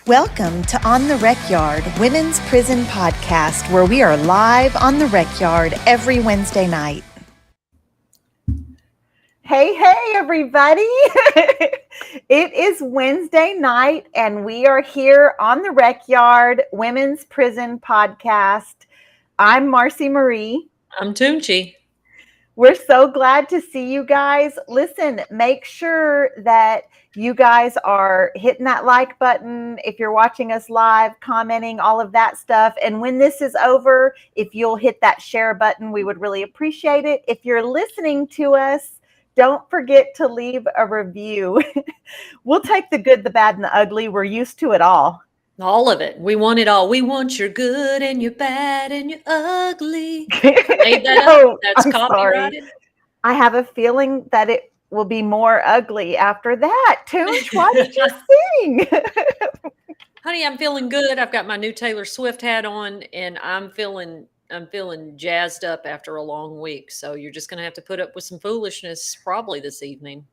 Welcome to On the Rec Yard, Women's Prison Podcast, where we are live on the rec yard every Wednesday night. Hey, everybody. It is Wednesday night, and we are here on the Rec Yard, Women's Prison Podcast. I'm Marci Marie. I'm Toonche. We're so glad to see you guys. Listen, make sure that you guys are hitting that like button if you're watching us live, commenting, all of that stuff. And when this is over, if you'll hit that share button, we would really appreciate it. If you're listening to us, don't forget to leave a review. We'll take the good, the bad, and the ugly. We're used to it all. All of it. We want it all. We want your good and your bad and your ugly. Made that up. That's copyrighted. Sorry. I have a feeling that it will be more ugly after that. Toonche, why did you sing? Honey, I'm feeling good. I've got my new Taylor Swift hat on, and I'm feeling jazzed up after a long week. So you're just going to have to put up with some foolishness probably this evening.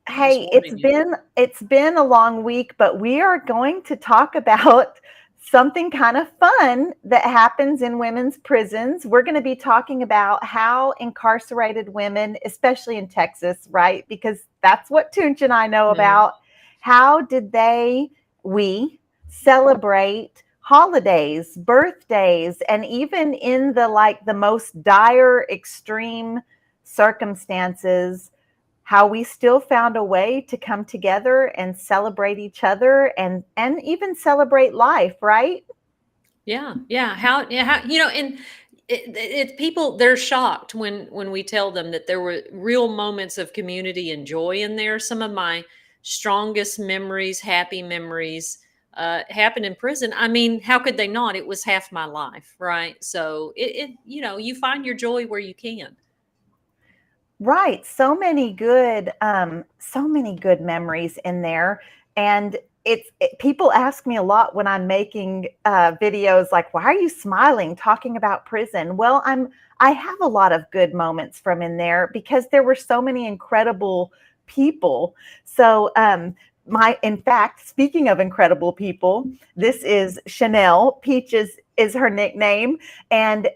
Hey, it's been a long week, but we are going to talk about something kind of fun that happens in women's prisons. We're going to be talking about how incarcerated women, especially in Texas, right? Because that's what Toonche and I know about. How did we celebrate holidays, birthdays, and even in the most dire, extreme circumstances, how we still found a way to come together and celebrate each other and even celebrate life, right? Yeah. How and people, they're shocked when we tell them that there were real moments of community and joy in there. Some of my strongest memories, happy memories, happened in prison. I mean, how could they not? It was half my life, right? So you find your joy where you can. Right. So many good memories in there. And people ask me a lot when I'm making videos like, why are you smiling talking about prison? Well, I have a lot of good moments from in there because there were so many incredible people. So in fact, speaking of incredible people, this is Chanel. Peaches is her nickname. And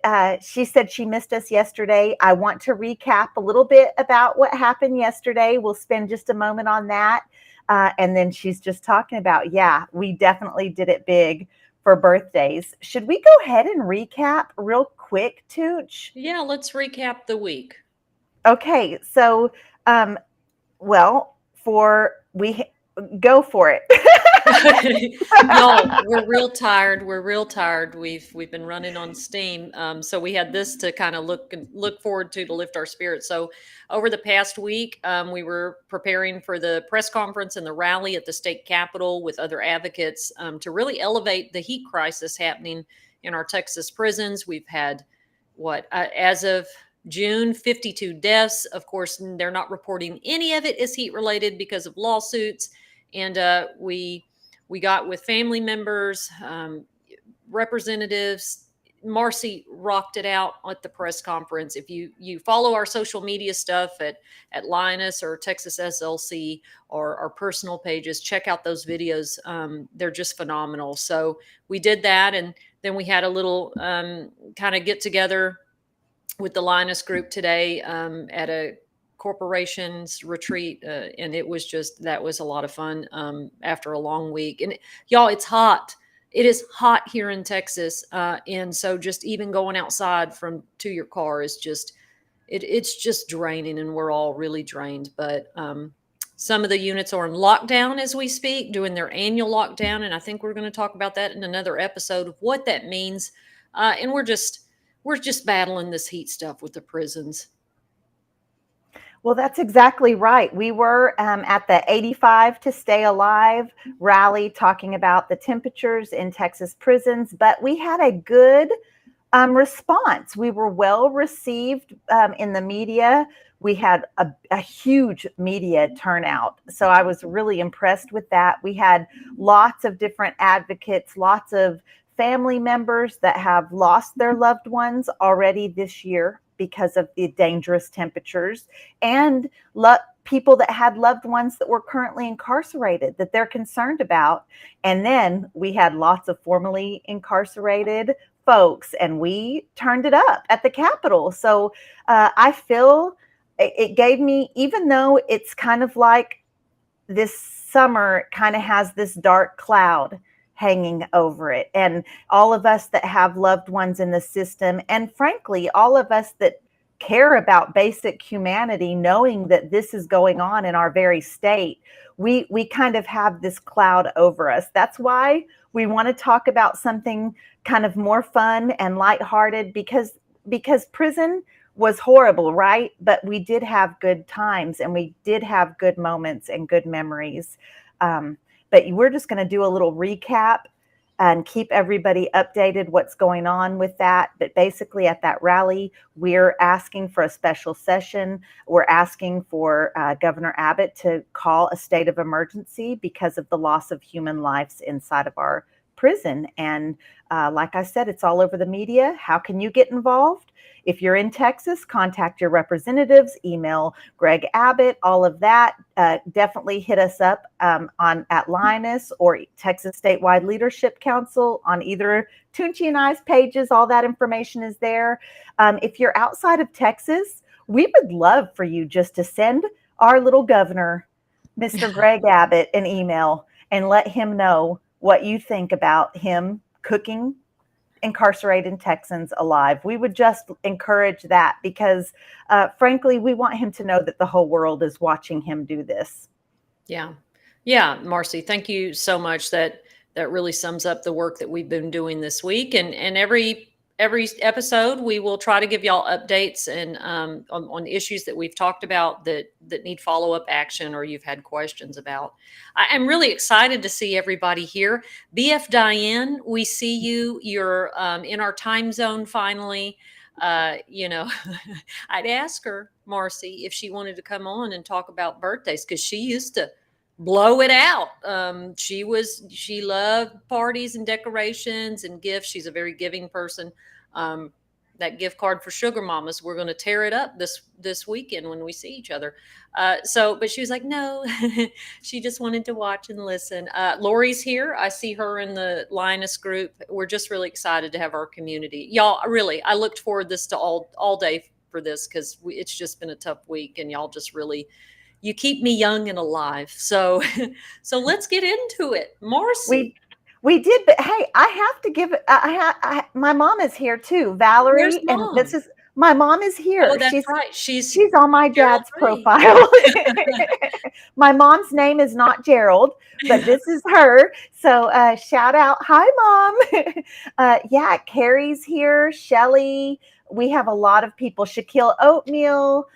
she said she missed us yesterday. I want to recap a little bit about what happened yesterday. We'll spend just a moment on that. And then she's just talking about, we definitely did it big for birthdays. Should we go ahead and recap real quick, Toonche? Yeah, let's recap the week. Okay. So, go for it. Y'all, we're real tired. We've been running on steam. So we had this to kind of look forward to lift our spirits. So over the past week, we were preparing for the press conference and the rally at the state capitol with other advocates to really elevate the heat crisis happening in our Texas prisons. We've had as of June, 52 deaths. Of course, they're not reporting any of it as heat related because of lawsuits. And we got with family members, representatives. Marci rocked it out at the press conference. If you follow our social media stuff at Linus or Texas SLC or our personal pages, check out those videos. They're just phenomenal. So we did that. And then we had a little kind of get together with the Linus group today at a corporations retreat. And that was a lot of fun after a long week. And y'all, it's hot. It is hot here in Texas. And so just even going outside to your car is it's just draining, and we're all really drained. But some of the units are in lockdown as we speak, doing their annual lockdown. And I think we're going to talk about that in another episode of what that means. And we're just battling this heat stuff with the prisons. Well, that's exactly right. We were at the 85 to Stay Alive rally talking about the temperatures in Texas prisons, but we had a good response. We were well received in the media. We had a huge media turnout. So I was really impressed with that. We had lots of different advocates, lots of family members that have lost their loved ones already this year because of the dangerous temperatures, and people that had loved ones that were currently incarcerated that they're concerned about. And then we had lots of formerly incarcerated folks, and we turned it up at the Capitol. So I feel it gave me, even though it's kind of like this summer kind of has this dark cloud hanging over it, and all of us that have loved ones in the system, and frankly all of us that care about basic humanity, knowing that this is going on in our very state, we kind of have this cloud over us. That's why we want to talk about something kind of more fun and lighthearted, because prison was horrible, right? But we did have good times, and we did have good moments and good memories. But we're just going to do a little recap and keep everybody updated what's going on with that. But basically at that rally, we're asking for a special session. We're asking for Governor Abbott to call a state of emergency because of the loss of human lives inside of our prison. And like I said, it's all over the media. How can you get involved? If you're in Texas, contact your representatives, email Greg Abbott, all of that. Definitely hit us up at Linus or Texas Statewide Leadership Council on either Toonche and I's pages. All that information is there. If you're outside of Texas, we would love for you just to send our little governor, Mr. Greg Abbott, an email and let him know what you think about him cooking incarcerated Texans alive. We would just encourage that because, frankly, we want him to know that the whole world is watching him do this. Yeah. Yeah, Marci, thank you so much. That really sums up the work that we've been doing this week. And every episode, we will try to give y'all updates and on issues that we've talked about that need follow up action or you've had questions about. I'm really excited to see everybody here. BF Diane, we see you. You're in our time zone finally. I'd ask her, Marci, if she wanted to come on and talk about birthdays, because she used to blow it out. She loved parties and decorations and gifts. She's a very giving person. That gift card for Sugar Mamas, we're going to tear it up this weekend when we see each other. But she was like, no, she just wanted to watch and listen. Lori's here. I see her in the Linus group. We're just really excited to have our community. Y'all, really, I looked forward this to all day for this because it's just been a tough week, and y'all just really, you keep me young and alive. So let's get into it. Marci. We did, but hey, I have to give it. My mom is here too, Valerie, Where's and Mom? my mom is here. Oh, that's right. She's on my Gerald dad's Ray. profile. My mom's name is not Gerald, but this is her. So shout out, hi Mom. Yeah, Carrie's here. Shelly. We have a lot of people. Shaquille Oatmeal.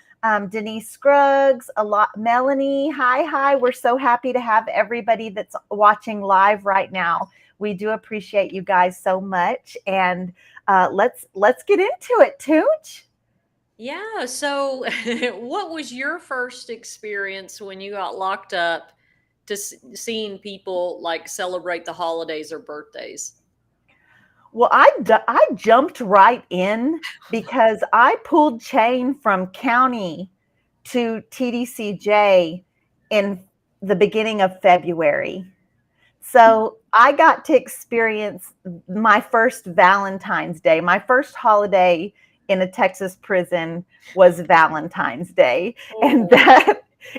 Denise Scruggs, Melanie, hi. We're so happy to have everybody that's watching live right now. We do appreciate you guys so much. And let's get into it, Toonche. Yeah. So what was your first experience when you got locked up to seeing people like celebrate the holidays or birthdays? Well, I jumped right in because I pulled chain from county to TDCJ in the beginning of February. So I got to experience my first Valentine's Day. My first holiday in a Texas prison was Valentine's Day. Oh.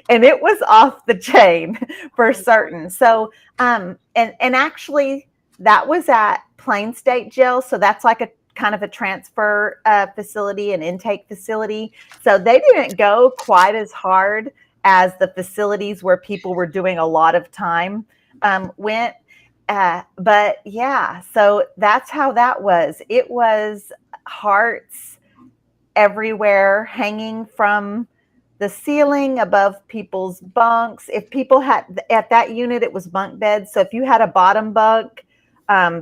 And it was off the chain for certain. So and actually that was at Plain State Jail. So that's like a kind of a transfer facility, an intake facility. So they didn't go quite as hard as the facilities where people were doing a lot of time went. But yeah, so that's how that was. It was hearts everywhere hanging from the ceiling above people's bunks. If people had, at that unit, it was bunk beds. So if you had a bottom bunk,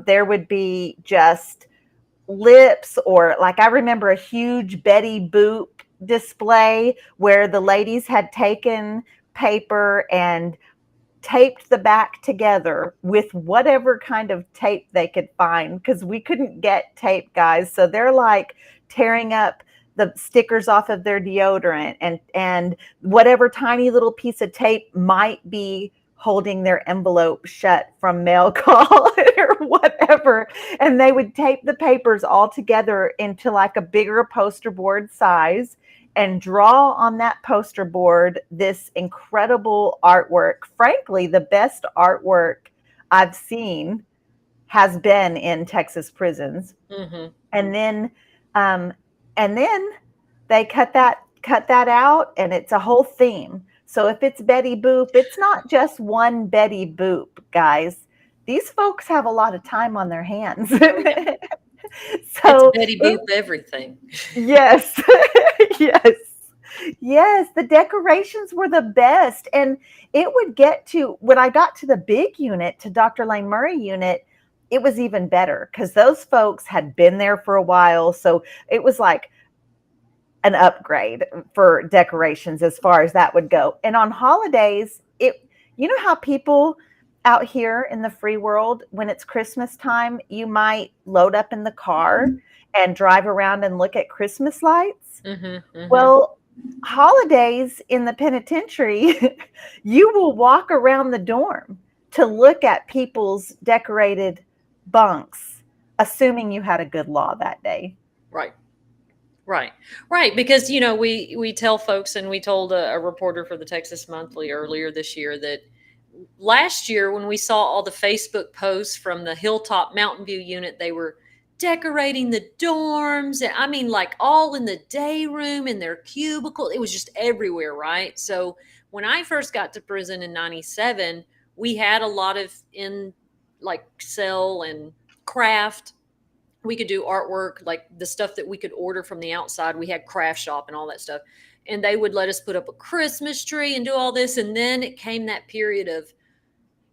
there would be just lips, or like I remember a huge Betty Boop display where the ladies had taken paper and taped the back together with whatever kind of tape they could find, because we couldn't get tape, guys. So they're like tearing up the stickers off of their deodorant, and whatever tiny little piece of tape might be holding their envelope shut from mail call or whatever. And they would tape the papers all together into like a bigger poster board size and draw on that poster board this incredible artwork. Frankly, the best artwork I've seen has been in Texas prisons. Mm-hmm. And then um, and then they cut that out, and it's a whole theme. So if it's Betty Boop, it's not just one Betty Boop, guys. These folks have a lot of time on their hands. Oh yeah, it's So Betty it, Boop everything. yes, yes, yes, the decorations were the best. And it would get to, when I got to the big unit, to Dr. Lane Murray unit, it was even better because those folks had been there for a while. So it was like an upgrade for decorations as far as that would go. And on holidays, you know how people out here in the free world, when it's Christmas time, you might load up in the car and drive around and look at Christmas lights. Mm-hmm. Mm-hmm. Well, holidays in the penitentiary, you will walk around the dorm to look at people's decorated bunks, assuming you had a good law that day. Right. Right, right. Because we tell folks, and we told a reporter for the Texas Monthly earlier this year that last year when we saw all the Facebook posts from the Hilltop Mountain View unit, they were decorating the dorms. And I mean, like all in the day room, in their cubicle. It was just everywhere, right? So when I first got to prison in '97, we had a lot of in like cell and craft. We could do artwork, like the stuff that we could order from the outside. We had craft shop and all that stuff. And they would let us put up a Christmas tree and do all this. And then it came that period of,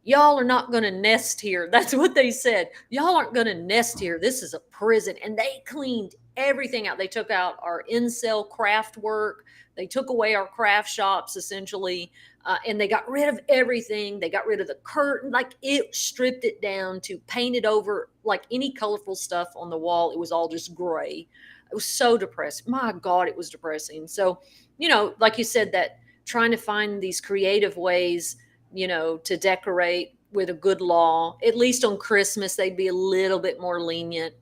y'all are not going to nest here. That's what they said. Y'all aren't going to nest here. This is a prison. And they cleaned everything out. They took out our in-cell craft work. They took away our craft shops, essentially. And they got rid of everything. They got rid of the curtain. Like, it stripped it down to paint it over, like any colorful stuff on the wall. It was all just gray. It was so depressing. My God, it was depressing. So, like you said, that trying to find these creative ways, to decorate with a good law. At least on Christmas, they'd be a little bit more lenient.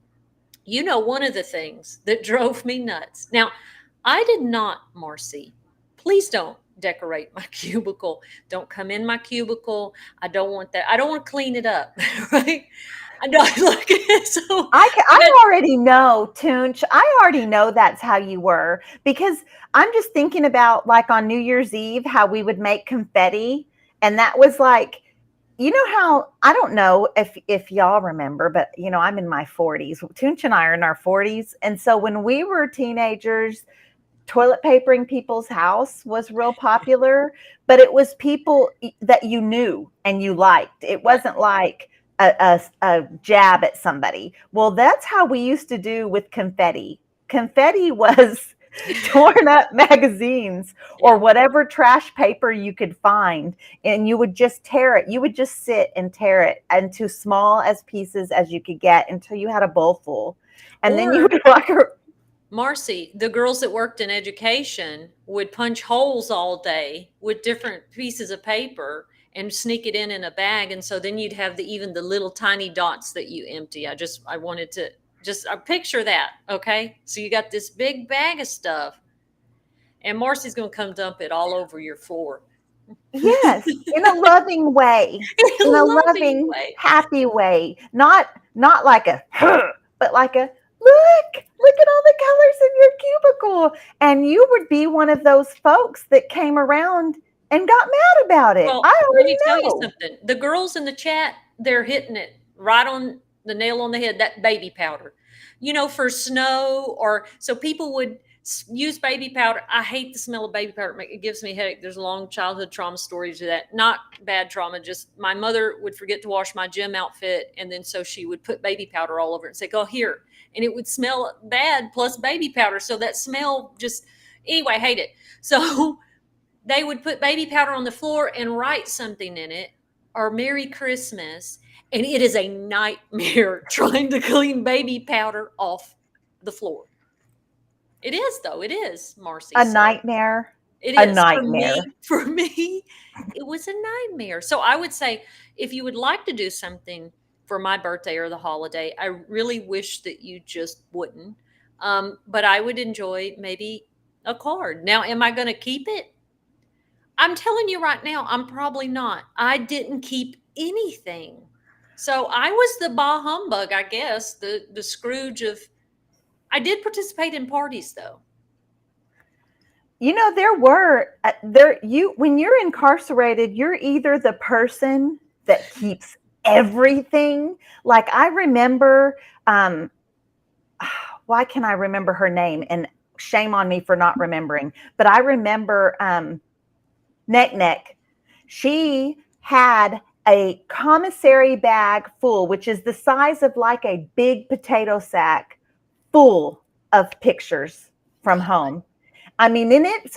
One of the things that drove me nuts. Now, I did not, Marcy. Please don't decorate my cubicle. Don't come in my cubicle. I don't want that. I don't want to clean it up, right? I don't look at it. So I already know, Toonche. I already know that's how you were, because I'm just thinking about, like, on New Year's Eve, how we would make confetti, and that was like, how, I don't know if y'all remember, but I'm in my 40s. Toonche and I are in our 40s, and so when we were teenagers, toilet papering people's house was real popular, but it was people that you knew and you liked. It wasn't like a jab at somebody. Well, that's how we used to do with confetti. Confetti was torn up magazines or yeah. whatever trash paper you could find, and you would just tear it. You would just sit and tear it into small as pieces as you could get until you had a bowl full. And then you Or would walk around. Marcy, the girls that worked in education would punch holes all day with different pieces of paper and sneak it in a bag. And so then you'd have even the little tiny dots that you empty. I wanted to I picture that. Okay. So you got this big bag of stuff, and Marcy's going to come dump it all over your floor. Yes, in a loving way, In a in a loving loving, way. happy way. Not like a, but like a, look at all the colors in your cubicle. And you would be one of those folks that came around and got mad about it. Well, I let already me tell you know. something. The girls in the chat, they're hitting it right on the nail on the head. That baby powder, for snow, or so people would use baby powder. I hate the smell of baby powder. It gives me a headache. There's a long childhood trauma story to that. Not bad trauma. Just my mother would forget to wash my gym outfit, and then so she would put baby powder all over it and say, "Go here," and it would smell bad plus baby powder. So that smell just, anyway, I hate it. So they would put baby powder on the floor and write something in it, or Merry Christmas. And it is a nightmare trying to clean baby powder off the floor. It is though. It is, Marcy. A So nightmare. it A is for nightmare. me. For me, it was a nightmare. So I would say, if you would like to do something for my birthday or the holiday, I really wish that you just wouldn't. But I would enjoy maybe a card. Now, am I going to keep it? I'm telling you right now, I'm probably not. I didn't keep anything. So I was the bah humbug, I guess, the Scrooge of. I did participate in parties though. There were there you when you're incarcerated, you're either the person that keeps everything. Like I remember, um, why can I remember her name? And shame on me for not remembering. But I remember Neck Neck. She had a commissary bag full, which is the size of like a big potato sack, full of pictures from home. I mean, and it's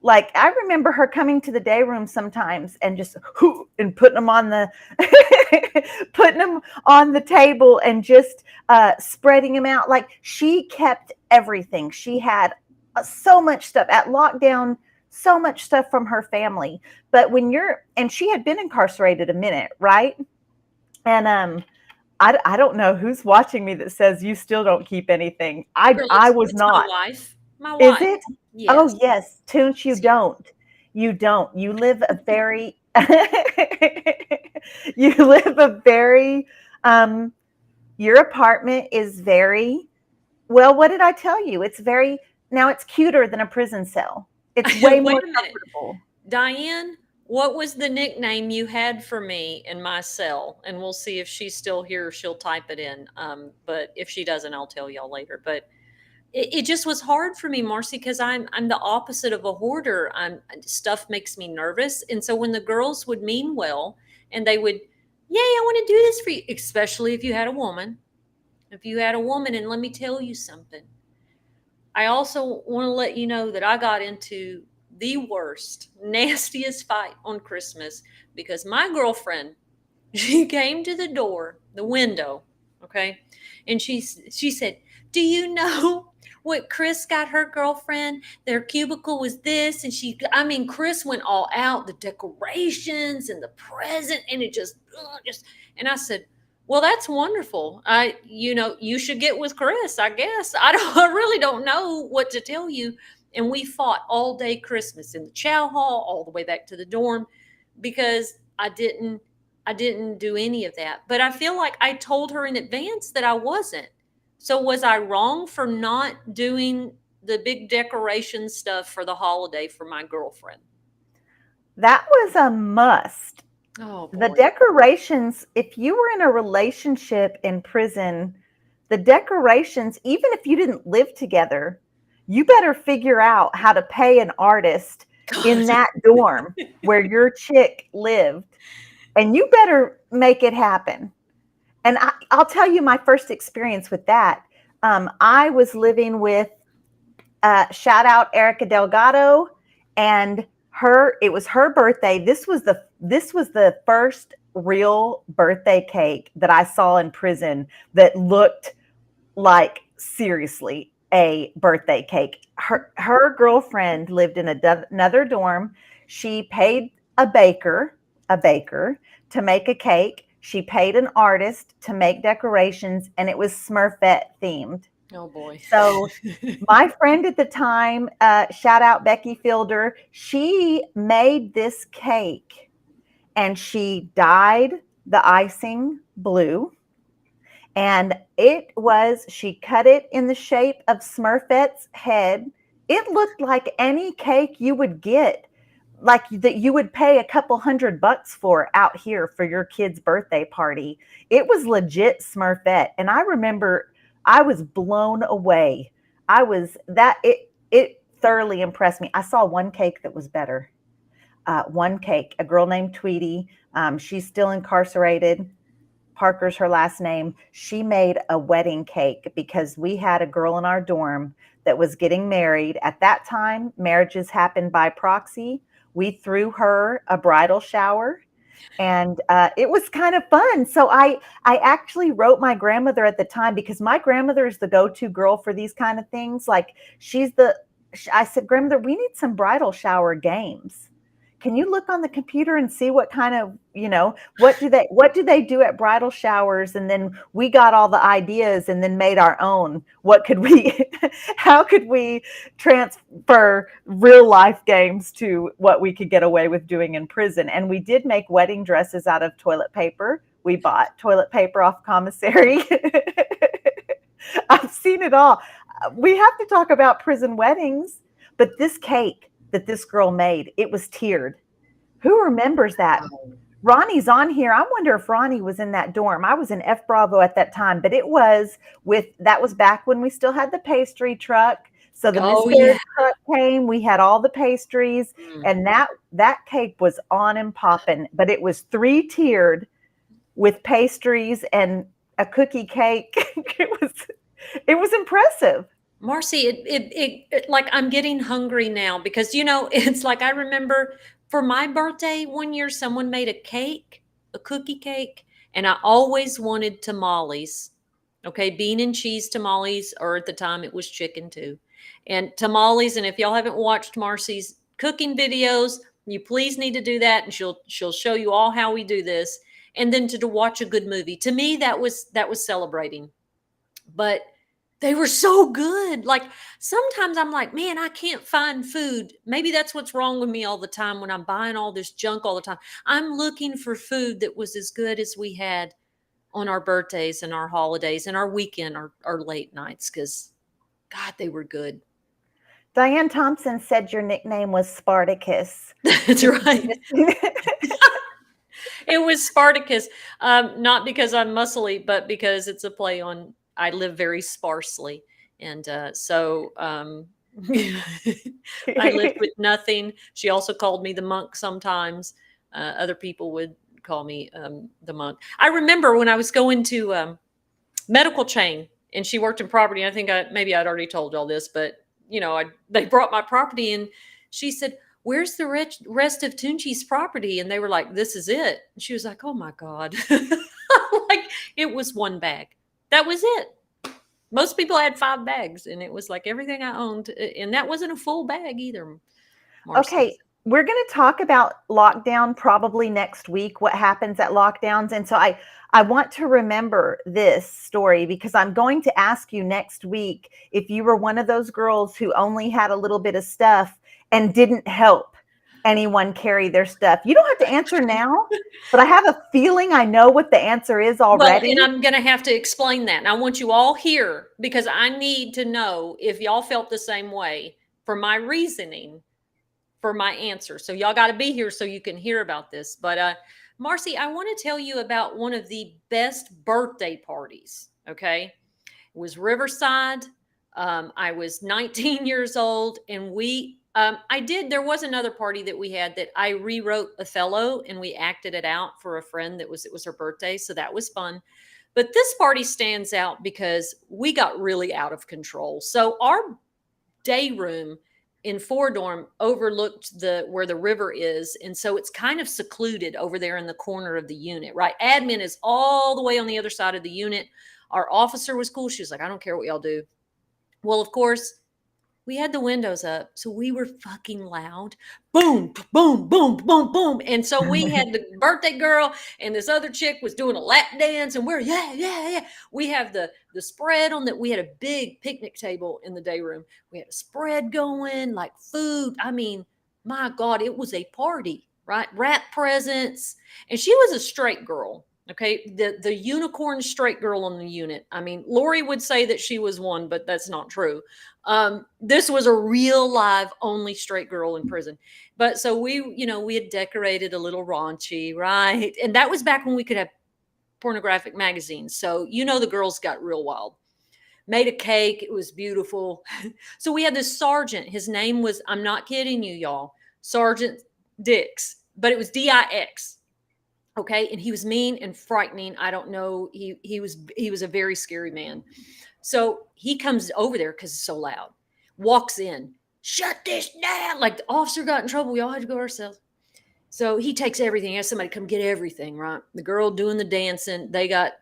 like I remember her coming to the day room sometimes and just and putting them on the putting them on the table and just spreading them out. Like she kept everything. She had so much stuff at lockdown, so much stuff from her family. But and she had been incarcerated a minute, right? And I don't know who's watching me that says you still don't keep anything. Girl, I was it's my not. wife. My Is wife. it? Yes. Oh, yes. Toonch, you See, don't. You don't. You live a very, you live a very, um, your apartment is very, well, what did I tell you? It's very, now it's cuter than a prison cell. It's way wait more a minute. comfortable. Diane, what was the nickname you had for me in my cell? And we'll see if she's still here. She'll type it in. But if she doesn't, I'll tell y'all later. But it just was hard for me, Marcy, because I'm the opposite of a hoarder. Stuff makes me nervous, and so when the girls would mean well and they would, yay, I want to do this for you, especially if you had a woman. If you had a woman, and let me tell you something. I also want to let you know that I got into the worst, nastiest fight on Christmas because my girlfriend, she came to the door, the window, okay, and she said, "Do you know what Chris got her girlfriend? Their cubicle was this," and I mean, Chris went all out, the decorations and the present, and it just, and I said, "Well, that's wonderful. You should get with Chris. I guess I really don't know what to tell you." And we fought all day Christmas in the chow hall, all the way back to the dorm, because I didn't do any of that. But I feel like I told her in advance that I wasn't. So was I wrong for not doing the big decoration stuff for the holiday for my girlfriend? That was a must. Oh The boy. decorations, if you were in a relationship in prison, the decorations, even if you didn't live together, you better figure out how to pay an artist God. in that dorm where your chick lived, and you better make it happen. And I'll tell you my first experience with that. I was living with shout out Erica Delgado, and it was her birthday. This was the first real birthday cake that I saw in prison that looked like seriously a birthday cake. Her girlfriend lived in another dorm. She paid a baker to make a cake. She paid an artist to make decorations, and it was Smurfette themed. Oh boy. So my friend at the time, shout out Becky Fielder, she made this cake and she dyed the icing blue. And she cut it in the shape of Smurfette's head. It looked like any cake you would get, like that you would pay a couple $100 for out here for your kid's birthday party. It was legit Smurfette. And I remember I was blown away. It thoroughly impressed me. I saw one cake that was better. One cake, a girl named Tweety. She's still incarcerated. Parker's her last name. She made a wedding cake because we had a girl in our dorm that was getting married. At that time, marriages happened by proxy. We threw her a bridal shower. And it was kind of fun. So I actually wrote my grandmother at the time, because my grandmother is the go-to girl for these kind of things. Like, she's the I said, grandmother, we need some bridal shower games. Can you look on the computer and see what kind of, what do they do at bridal showers? And then we got all the ideas and then made our own. What could we how could we transfer real life games to what we could get away with doing in prison? And we did make wedding dresses out of toilet paper. We bought toilet paper off commissary. I've seen it all. We have to talk about prison weddings, but this cake that this girl made, it was tiered. Who remembers that? Ronnie's on here. I wonder if Ronnie was in that dorm. I was in F Bravo at that time, but that was back when we still had the pastry truck. So the Miss Oh Baird yeah. truck came, we had all the pastries, Mm. and that cake was on and popping, but it was three-tiered with pastries and a cookie cake. It was impressive. Marcy, like I'm getting hungry now because it's like I remember for my birthday one year someone made a cake, a cookie cake, and I always wanted tamales. Okay, bean and cheese tamales, or at the time it was chicken too. And tamales, and if y'all haven't watched Marcy's cooking videos, you please need to do that, and she'll show you all how we do this. And then to watch a good movie. To me, that was celebrating. But they were so good. Like sometimes I'm like, man, I can't find food. Maybe that's what's wrong with me all the time when I'm buying all this junk all the time. I'm looking for food that was as good as we had on our birthdays and our holidays and our weekend, our late nights, because God, they were good. Diane Thompson said your nickname was Spartacus. That's Did you right. just It was Spartacus, not because I'm muscly, but because it's a play on I live very sparsely, and I lived with nothing. She also called me the monk sometimes. Other people would call me the monk. I remember when I was going to medical chain, and she worked in property. I think maybe I'd already told y'all this, but they brought my property, and she said, "Where's the rest of Toonche's property?" And they were like, "This is it." And she was like, "Oh my god!" Like it was one bag. That was it. Most people had 5 bags, and it was like everything I owned, and that wasn't a full bag either, Marcy. Okay, we're going to talk about lockdown probably next week, what happens at lockdowns. And so I want to remember this story, because I'm going to ask you next week if you were one of those girls who only had a little bit of stuff and didn't help anyone carry their stuff. You don't have to answer now, but I have a feeling I know what the answer is Well, already. and I'm going to have to explain that. And I want you all here because I need to know if y'all felt the same way for my reasoning for my answer. So y'all got to be here so you can hear about this. But Marcy, I want to tell you about one of the best birthday parties. Okay, it was Riverside. I was 19 years old, and there was another party that we had that I rewrote Othello and we acted it out for a friend it was her birthday. So that was fun. But this party stands out because we got really out of control. So our day room in Four Dorm overlooked where the river is, and so it's kind of secluded over there in the corner of the unit. Right, admin is all the way on the other side of the unit. Our officer was cool. She was like, "I don't care what y'all do." Well, of course, we had the windows up, so we were fucking loud. Boom, boom, boom, boom, boom. And so we had the birthday girl and this other chick was doing a lap dance, and we're yeah, yeah, yeah. We have the spread on that. We had a big picnic table in the day room. We had a spread going, like food. I mean, my God, it was a party, right? Wrap presents. And she was a straight girl. Okay, the unicorn straight girl on the unit. I mean, Lori would say that she was one, but that's not true. This was a real live only straight girl in prison. But so we had decorated a little raunchy, right? And that was back when we could have pornographic magazines. So the girls got real wild. Made a cake. It was beautiful. So we had this sergeant. His name was, I'm not kidding you, y'all, Sergeant Dix, but it was Dix. Okay. And he was mean and frightening. I don't know. He was a very scary man. So he comes over there because it's so loud, walks in, shut this down. Like the officer got in trouble. We all had to go ourselves. So he takes everything. He has somebody come get everything, right? The girl doing the dancing, they got,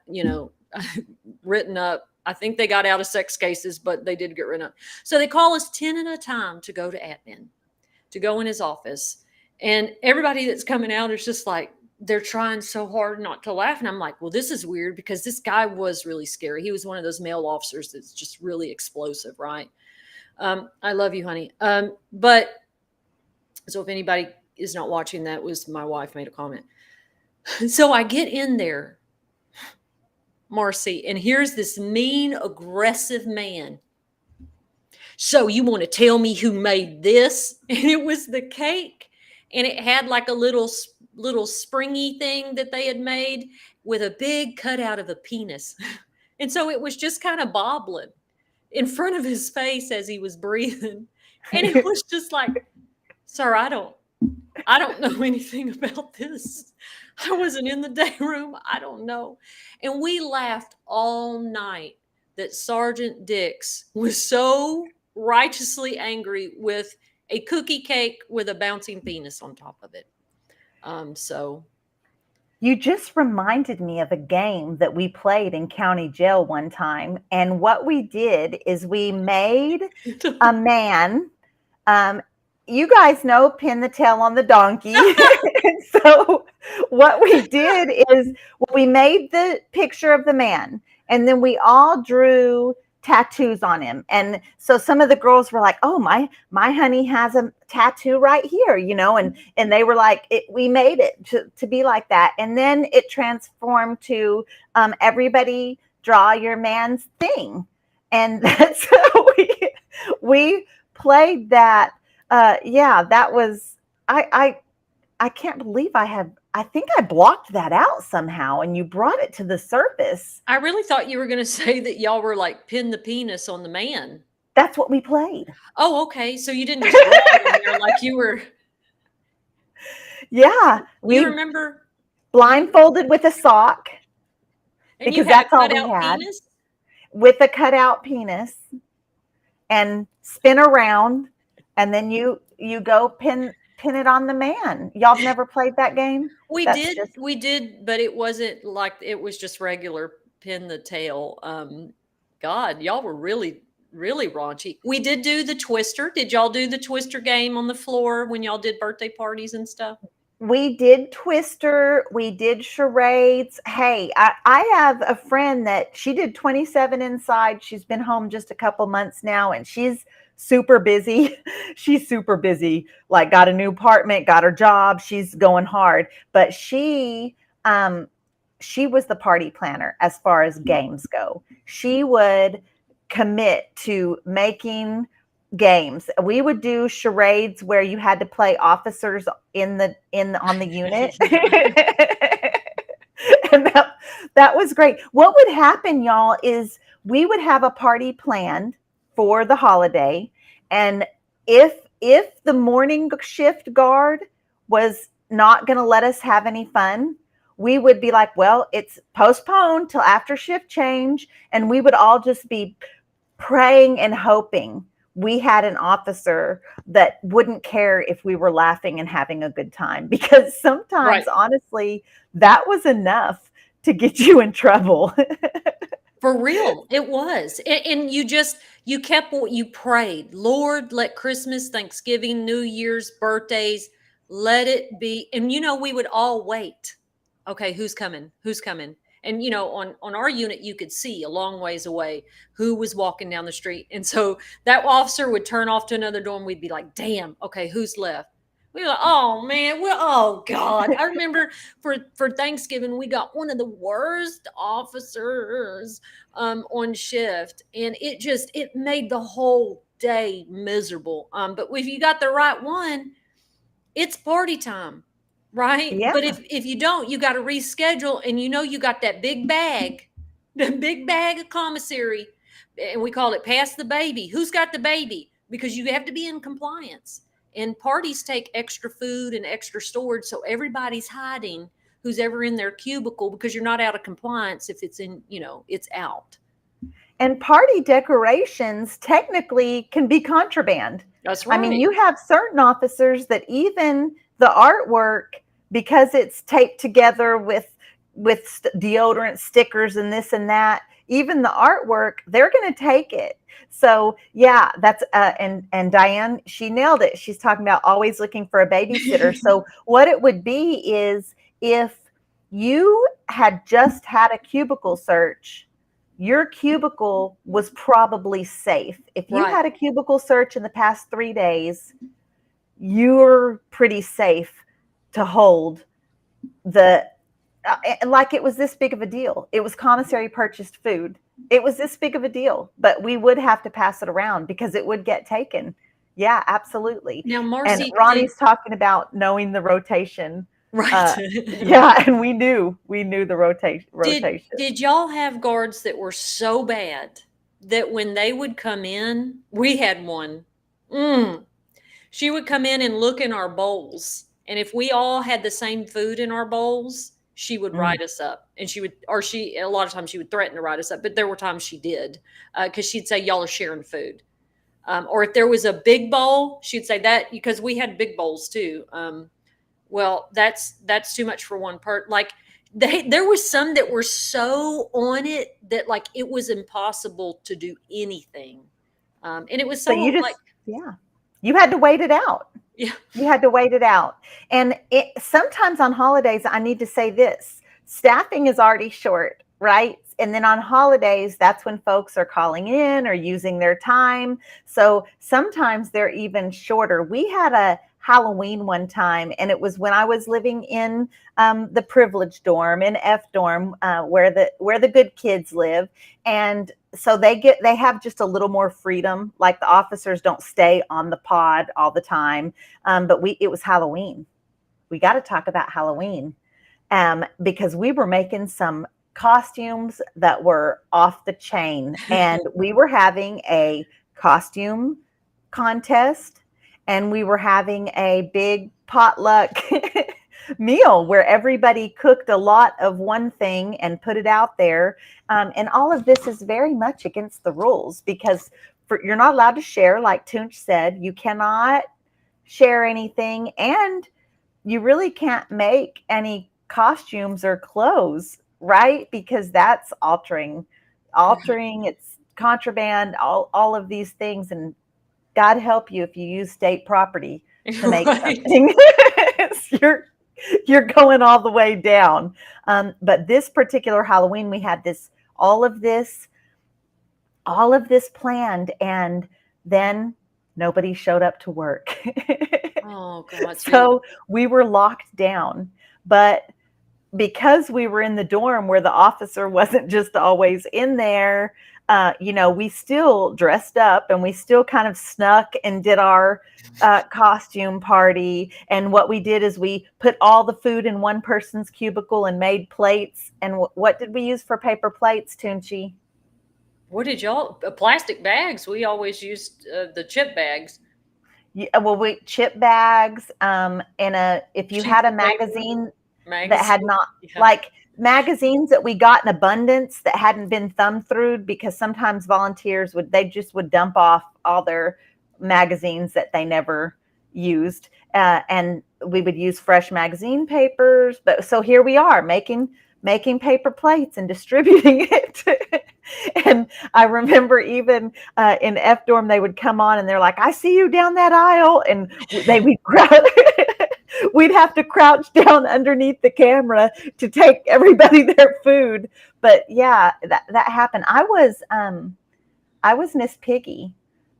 written up. I think they got out of sex cases, but they did get written up. So they call us 10 at a time to go to admin, to go in his office. And everybody that's coming out is just like, they're trying so hard not to laugh. And I'm like, well, this is weird because this guy was really scary. He was one of those male officers that's just really explosive, right? I love you, honey. But so if anybody is not watching, that was my wife made a comment. So I get in there, Marcy, and here's this mean, aggressive man. So you want to tell me who made this? And it was the cake, and it had like a little springy thing that they had made with a big cutout of a penis. And so it was just kind of bobbling in front of his face as he was breathing. And it was just like, sir, I don't know anything about this. I wasn't in the day room. I don't know. And we laughed all night that Sergeant Dix was so righteously angry with a cookie cake with a bouncing penis on top of it. So You just reminded me of a game that we played in county jail one time. And what we did is we made a man. You guys know pin the tail on the donkey. And so what we did is we made the picture of the man, and then we all drew tattoos on him. And so some of the girls were like, oh, my honey has a tattoo right here, and they were like, we made it to be like that. And then it transformed to everybody draw your man's thing. And that's how we played that. Yeah, that was, I can't believe I think I blocked that out somehow, and you brought it to the surface. I really thought you were going to say that y'all were like pin the penis on the man. That's what we played. Oh, okay. So you didn't just draw it in there like you were. Yeah. You remember? Blindfolded with a sock. And because that's all we had. Penis? With a cutout penis, and spin around, and then you go pin it on the man. Y'all have never played that game? We did, but it wasn't like, it was just regular pin the tail. God, y'all were really, really raunchy. We did do the Twister. Did y'all do the Twister game on the floor when y'all did birthday parties and stuff? We did Twister. We did charades. Hey, I have a friend that she did 27 inside. She's been home just a couple months now, and she's super busy. She's super busy, like got a new apartment, got her job. She's going hard, but she was the party planner as far as games go. She would commit to making games. We would do charades where you had to play officers on the unit. And that was great. What would happen, y'all, is we would have a party planned for the holiday, and if the morning shift guard was not going to let us have any fun, we would be like, well, it's postponed till after shift change, and we would all just be praying and hoping we had an officer that wouldn't care if we were laughing and having a good time, because sometimes, honestly, that was enough to get you in trouble. For real, it was. And you kept what you prayed. Lord, let Christmas, Thanksgiving, New Year's, birthdays, let it be. And, we would all wait. Okay, who's coming? Who's coming? And, on our unit, you could see a long ways away who was walking down the street. And so that officer would turn off to another door, and we'd be like, damn, okay, who's left? We were like, oh man, oh God. I remember for Thanksgiving, we got one of the worst officers on shift, and it made the whole day miserable. But if you got the right one, it's party time, right? Yeah. But if you don't, you got to reschedule, and you got that big bag, the big bag of commissary, and we call it pass the baby. Who's got the baby? Because you have to be in compliance. And parties take extra food and extra storage, so everybody's hiding who's ever in their cubicle, because you're not out of compliance if it's in, it's out. And party decorations technically can be contraband. That's right. I mean, you have certain officers that even the artwork, because it's taped together with deodorant stickers and this and that, even the artwork, they're going to take it. So yeah, that's and Diane, she nailed it. She's talking about always looking for a babysitter. So what it would be is, if you had just had a cubicle search, your cubicle was probably safe. If you Right. had a cubicle search in the past 3 days, you're pretty safe to hold the like it was this big of a deal. It was commissary purchased food. It was this big of a deal, but we would have to pass it around because it would get taken. Yeah, absolutely. Now, And Marcy, did Ronnie's talking about knowing the rotation. right. Yeah, and we knew the rotation. Did y'all have guards that were so bad that when they would come in, we had one. Mm, she would come in and look in our bowls, and if we all had the same food in our bowls, she would Mm. write us up, and she a lot of times she would threaten to write us up, but there were times she did, because she'd say y'all are sharing food, or if there was a big bowl, she'd say that because we had big bowls too. Well, that's too much for one part. Like there was some that were so on it that like it was impossible to do anything, and it was So so you like just, yeah, you had to wait it out. yeah. You had to wait it out. And sometimes on holidays, I need to say this: staffing is already short, right? And then on holidays, that's when folks are calling in or using their time. So sometimes they're even shorter. We had a Halloween one time, and it was when I was living in the privileged dorm in F dorm, where the good kids live, and so they have just a little more freedom. Like the officers don't stay on the pod all the time, but it was Halloween. We got to talk about Halloween, because we were making some costumes that were off the chain, and we were having a costume contest, and we were having a big potluck meal where everybody cooked a lot of one thing and put it out there. And all of this is very much against the rules, because you're not allowed to share, like Toonche said. You cannot share anything, and you really can't make any costumes or clothes, right? Because that's altering, it's contraband, all of these things. And God help you if you use state property to make Right. something. you're going all the way down. But this particular Halloween, we had all of this planned, and then nobody showed up to work. Oh God. So we were locked down. But because we were in the dorm where the officer wasn't just always in there, we still dressed up, and we still kind of snuck and did our costume party. And what we did is we put all the food in one person's cubicle and made plates. And what did we use for paper plates, Toonchi? What did y'all? Plastic bags. We always used the chip bags. Yeah, well, we chip bags, if you had Sheets a of paper, magazine that had magazine. not, Yeah. like magazines that we got in abundance that hadn't been thumbed through, because sometimes volunteers would dump off all their magazines that they never used, and we would use fresh magazine papers. But so here we are making paper plates and distributing it. And I remember even in F dorm, they would come on and they're like, "I see you down that aisle," and we'd have to crouch down underneath the camera to take everybody their food. But yeah, that happened. I was Miss Piggy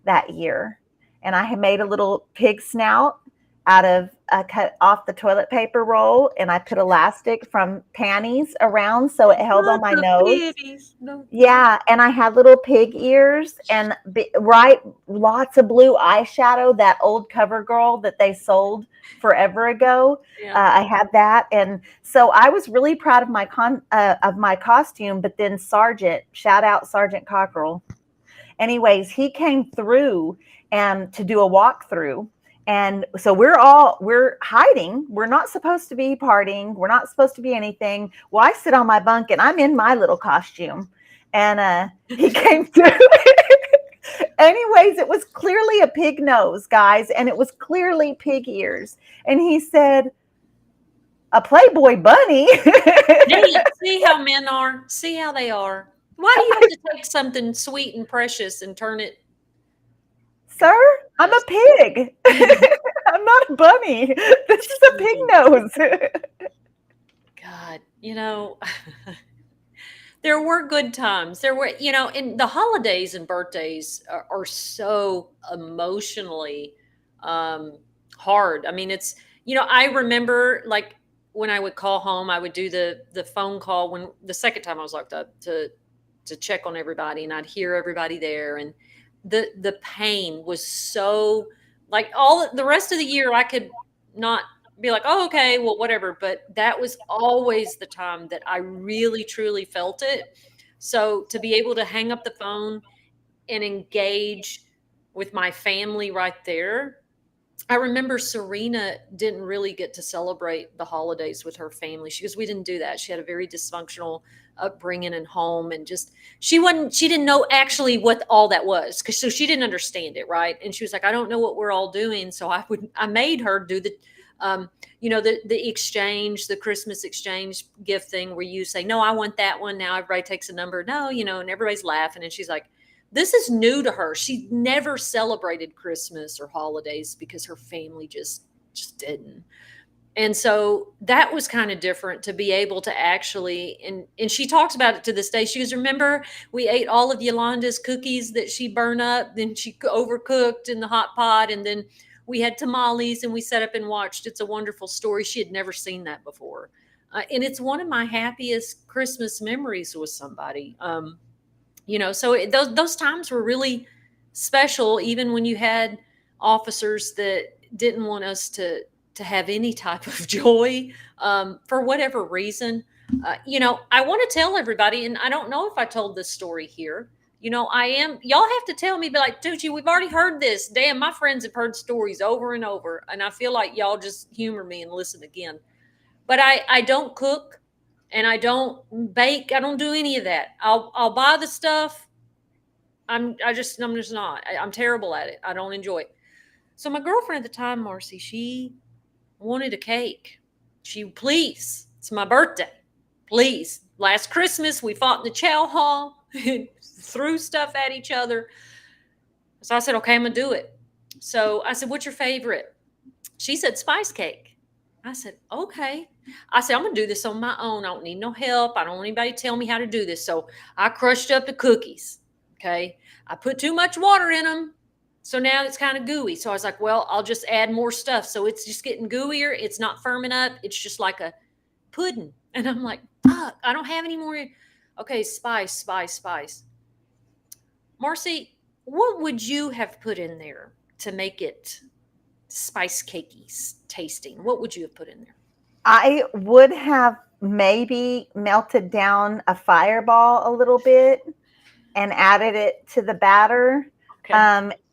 that year, and I had made a little pig snout out of cut off the toilet paper roll, and I put elastic from panties around so it held on Not my the nose. pitties. No. Yeah, and I had little pig ears and lots of blue eyeshadow, that old CoverGirl that they sold forever ago. Yeah. I had that, and so I was really proud of my costume. But then shout out Sergeant Cockrell. Anyways, he came through and to do a walkthrough. And so we're hiding. We're not supposed to be partying. We're not supposed to be anything. Well, I sit on my bunk and I'm in my little costume. And he came through. Anyways, it was clearly a pig nose, guys, and it was clearly pig ears. And he said, a Playboy bunny. See how men are? See how they are? Why do you have to take something sweet and precious and turn it Sir, I'm a yes. pig. I'm not a bunny. This is a pig nose. God, there were good times. There were, and the holidays and birthdays are so emotionally um, hard. I mean, I remember like when I would call home, I would do the phone call when the second time I was locked up to check on everybody, and I'd hear everybody there, and the pain was so like all the rest of the year I could not be like, oh, okay, well, whatever. But that was always the time that I really, truly felt it. So to be able to hang up the phone and engage with my family right there. I remember Serena didn't really get to celebrate the holidays with her family. She goes, we didn't do that. She had a very dysfunctional upbringing and home, and just she didn't know actually what all that was, because so she didn't understand it, right? And she was like, I don't know what we're all doing, so I made her do um, the exchange, the Christmas exchange gift thing, where you say, no, I want that one. Now everybody takes a number. No, and everybody's laughing, and she's like, this is new to her. She never celebrated Christmas or holidays because her family just didn't. And so that was kind of different to be able to actually and she talks about it to this day. She goes, remember we ate all of Yolanda's cookies that she burned up, then she overcooked in the hot pot, and then we had tamales and we sat up and watched It's a Wonderful Story. She had never seen that before. And it's one of my happiest Christmas memories with somebody. So those times were really special, even when you had officers that didn't want us to have any type of joy for whatever reason. I want to tell everybody, and I don't know if I told this story here. Y'all have to tell me, be like, Tucci, we've already heard this. Damn, my friends have heard stories over and over, and I feel like y'all just humor me and listen again. But I don't cook and I don't bake. I don't do any of that. I'll buy the stuff. I'm just not. I'm terrible at it. I don't enjoy it. So my girlfriend at the time, Marcy, she wanted a cake. Please, it's my birthday. Please. Last Christmas we fought in the chow hall and threw stuff at each other. So I said, okay, I'm gonna do it. So I said, what's your favorite? She said spice cake. I said, okay. I said, I'm going to do this on my own. I don't need no help. I don't want anybody to tell me how to do this. So I crushed up the cookies. Okay. I put too much water in them. So now it's kind of gooey. So I was like, well, I'll just add more stuff. So it's just getting gooier. It's not firming up. It's just like a pudding. And I'm like, fuck, I don't have any more. Okay. Spice, spice, spice. Marcy, what would you have put in there to make it spice cakey tasting? What would you have put in there? I would have maybe melted down a fireball a little bit and added it to the batter. Okay.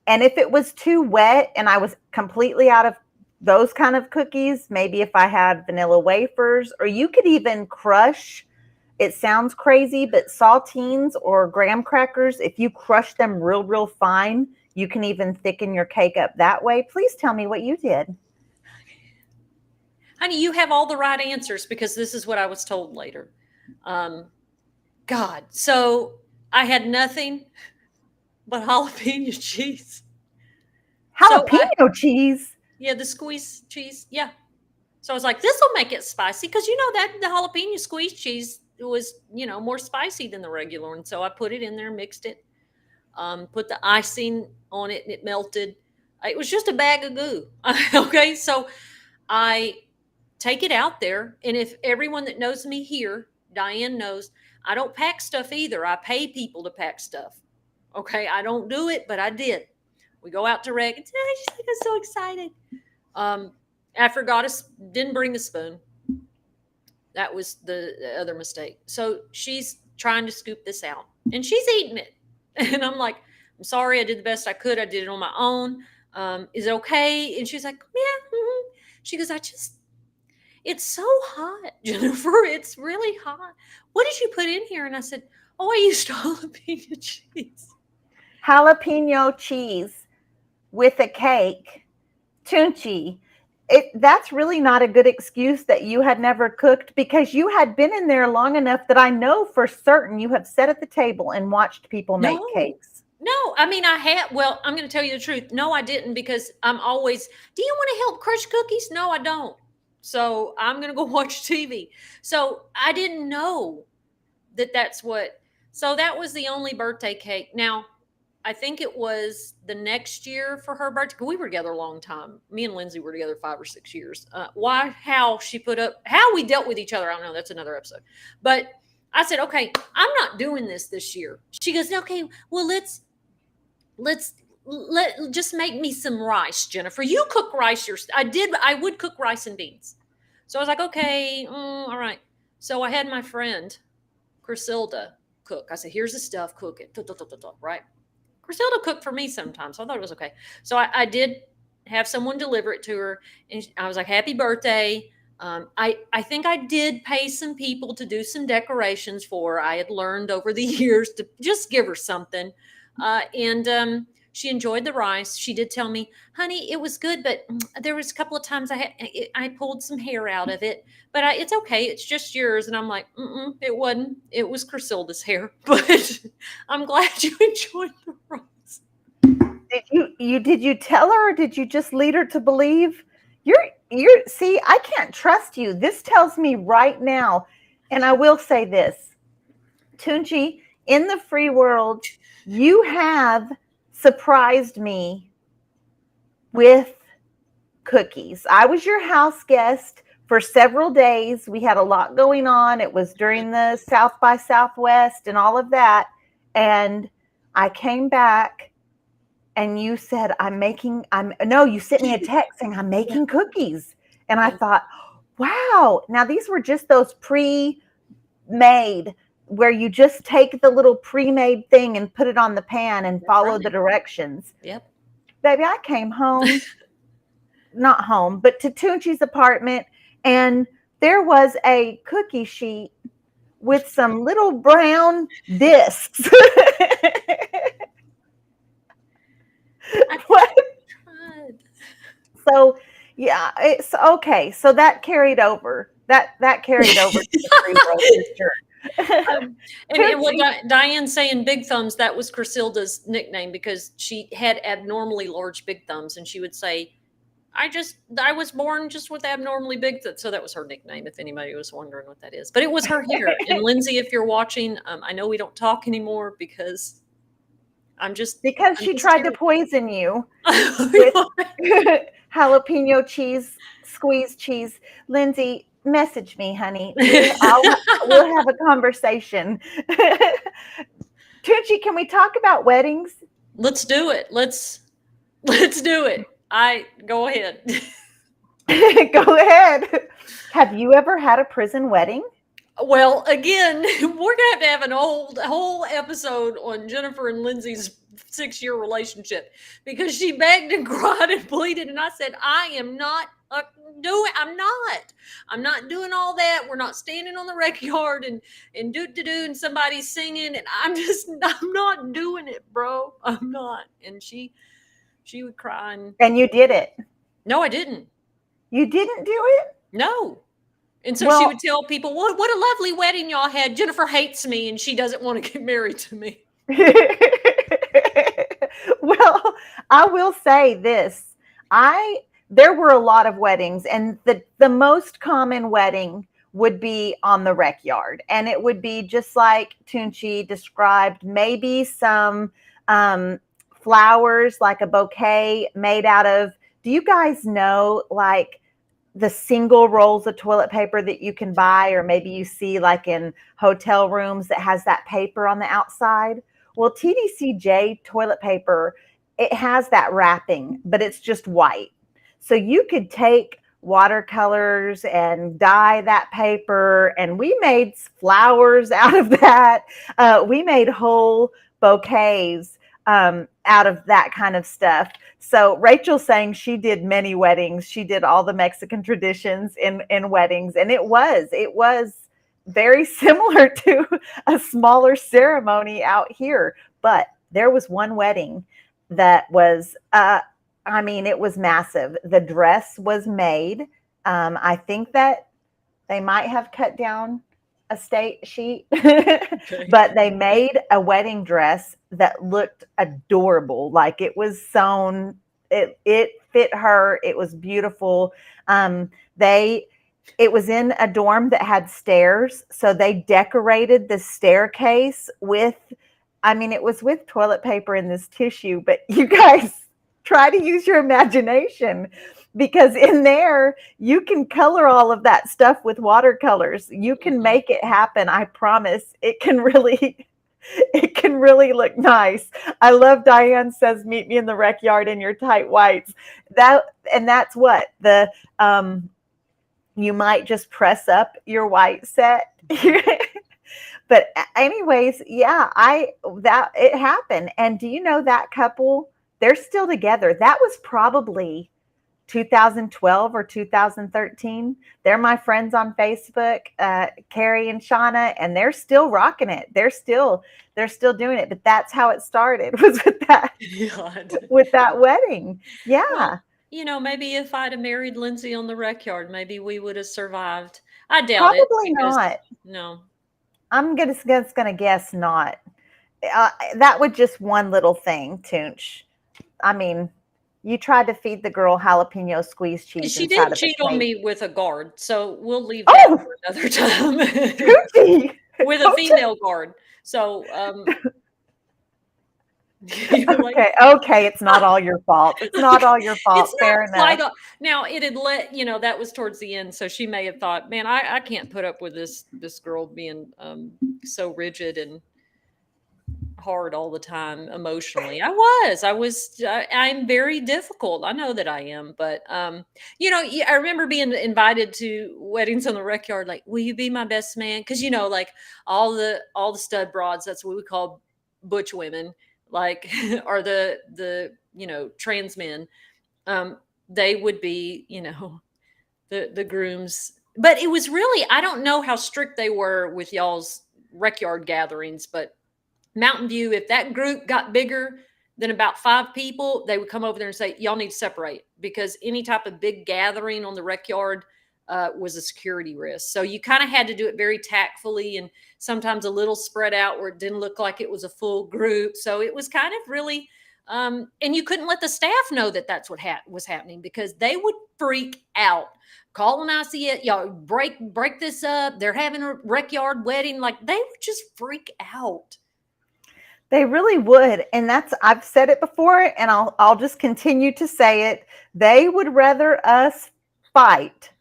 And if it was too wet and I was completely out of those kind of cookies, maybe if I had vanilla wafers, or you could even crush, it sounds crazy, but saltines or graham crackers, if you crush them real, real fine, you can even thicken your cake up that way. Please tell me what you did. Honey, you have all the right answers because this is what I was told later. God. So I had nothing but jalapeno cheese. Jalapeno cheese? Yeah, the squeeze cheese. Yeah. So I was like, this will make it spicy because that the jalapeno squeeze cheese was, more spicy than the regular one. So I put it in there, mixed it, put the icing on it, and it melted. It was just a bag of goo. Okay. So I take it out there. And if everyone that knows me here, Diane knows, I don't pack stuff either. I pay people to pack stuff. Okay. I don't do it, but I did. We go out to Reg. And she's like, I'm so excited. I didn't bring the spoon. That was the other mistake. So she's trying to scoop this out and she's eating it. And I'm like, I'm sorry. I did the best I could. I did it on my own. Is it okay? And she's like, yeah. Mm-hmm. She goes, it's so hot, Jennifer. It's really hot. What did you put in here? And I said, oh, I used jalapeno cheese. jalapeno cheese with a cake. Toonche, that's really not a good excuse that you had never cooked, because you had been in there long enough that I know for certain you have sat at the table and watched people make No. cakes. No, I mean, I had, well, I'm going to tell you the truth. No, I didn't, because I'm always, do you want to help crush cookies? No, I don't. So I'm going to go watch TV. So I didn't know that that's what, so that was the only birthday cake. Now, I think it was the next year for her birthday. We were together a long time. Me and Lindsay were together 5 or 6 years. Why, how she put up, how we dealt with each other, I don't know. That's another episode. But I said, okay, I'm not doing this year. She goes, okay, well, let's let just make me some rice, Jennifer. You cook rice. I would cook rice and beans. So I was like, okay, all right. So I had my friend Griselda cook. I said, here's the stuff, cook it, right? Griselda cooked for me sometimes, so I thought it was okay. So I did have someone deliver it to her, and I was like, happy birthday. I think I did pay some people to do some decorations for her. I had learned over the years to just give her something. And she enjoyed the rice. She did tell me, honey, it was good, but there was a couple of times I pulled some hair out of it, but it's okay. It's just yours. And I'm like, it wasn't. It was Griselda's hair, but I'm glad you enjoyed the rice. Did you tell her, or did you just lead her to believe? You're see, I can't trust you. This tells me right now, and I will say this, Toonche, in the free world, you have surprised me with cookies. I was your house guest for several days. We had a lot going on. It was during the South by Southwest and all of that. And I came back and you said, no, you sent me a text saying, I'm making cookies. And I thought, wow. Now, these were just those pre-made, where you just take the little pre-made thing and put it on the pan and follow the directions. Yep. Baby, I came home, not home, but to Toonche's apartment, and there was a cookie sheet with some little brown discs. What? So yeah, it's okay. So that carried over. That carried over to the free world for sure. And what Diane's saying, big thumbs, that was Griselda's nickname, because she had abnormally large big thumbs, and she would say, I was born just with abnormally big thumbs. So that was her nickname, if anybody was wondering what that is. But it was her hair. And Lindsay, if you're watching, I know we don't talk anymore because she tried to poison you with jalapeno cheese, squeezed cheese. Lindsay, message me, honey. We'll have a conversation. Toonche, can we talk about weddings? Let's do it. Let's do it. Go ahead. Go ahead. Have you ever had a prison wedding? Well, again, we're gonna have a whole episode on Jennifer and Lindsay's 6-year relationship, because she begged and cried and pleaded, and I said, I'm not doing all that. We're not standing on the rec yard and do and somebody's singing, and I'm not doing it, bro. I'm not. And she would cry. And you did it. No, I didn't. You didn't do it? No. And so she would tell people, what a lovely wedding y'all had. Jennifer hates me and she doesn't want to get married to me. Well, I will say this. There were a lot of weddings, and the most common wedding would be on the rec yard. And it would be just like Toonche described, maybe some flowers, like a bouquet made out of, do you guys know, like the single rolls of toilet paper that you can buy, or maybe you see like in hotel rooms that has that paper on the outside? Well, TDCJ toilet paper, it has that wrapping, but it's just white. So you could take watercolors and dye that paper, and we made flowers out of that. We made whole bouquets out of that kind of stuff. So Rachel's saying she did many weddings. She did all the Mexican traditions in weddings, and it was very similar to a smaller ceremony out here. But there was one wedding that was, I mean, it was massive. The dress was made. I think that they might have cut down a state sheet, Okay. but they made a wedding dress that looked adorable. Like it was sewn, it fit her. It was beautiful. They it was in a dorm that had stairs, so they decorated the staircase with, I mean, it was with toilet paper and this tissue, but you guys try to use your imagination because in there you can color all of that stuff with watercolors. You can Mhm. make it happen. I promise. It can really it can really look nice. I love Diane says meet me in the rec yard in your tight whites. That and that's what the you might just press up your white set. But anyways, yeah, I that it happened. And do you know that couple? They're still together. That was probably 2012 or 2013. They're my friends on Facebook, Carrie and Shauna, and they're still rocking it. They're still doing it. But that's how it started was God. with that wedding. Well, Yeah, maybe if I'd have married Lindsay on the rec yard, maybe we would have survived. I doubt it probably because not. no. I'm gonna guess not. That was just one little thing, Toonch. I mean, you tried to feed the girl jalapeno squeeze cheese She inside did of a cheat on cake. me with a guard, so we'll leave that Oh, for another time. Tootsie, With a don't you? female guard. So, you're like, Okay, okay, it's not all your fault. It's not all your it's fault. not Fair enough. quite a now, it had that was towards the end, so she may have thought, "Man, I can't put up with this girl being, so rigid and hard all the time emotionally." I'm very difficult. I know that I am, but, I remember being invited to weddings on the rec yard, like, "Will you be my best man?" Because like, all the stud broads, that's what we call butch women, like, are the trans men, they would be, the grooms. But it was really, I don't know how strict they were with y'all's rec yard gatherings, but Mountain View, if that group got bigger than about 5 people, they would come over there and say, "Y'all need to separate," because any type of big gathering on the rec yard was a security risk. So you kind of had to do it very tactfully and sometimes a little spread out where it didn't look like it was a full group. So it was kind of really, and you couldn't let the staff know that that's what was happening because they would freak out. Call when I see it, y'all break this up. They're having a rec yard wedding. Like they would just freak out. They really would. And that's I've said it before and I'll just continue to say it. They would rather us fight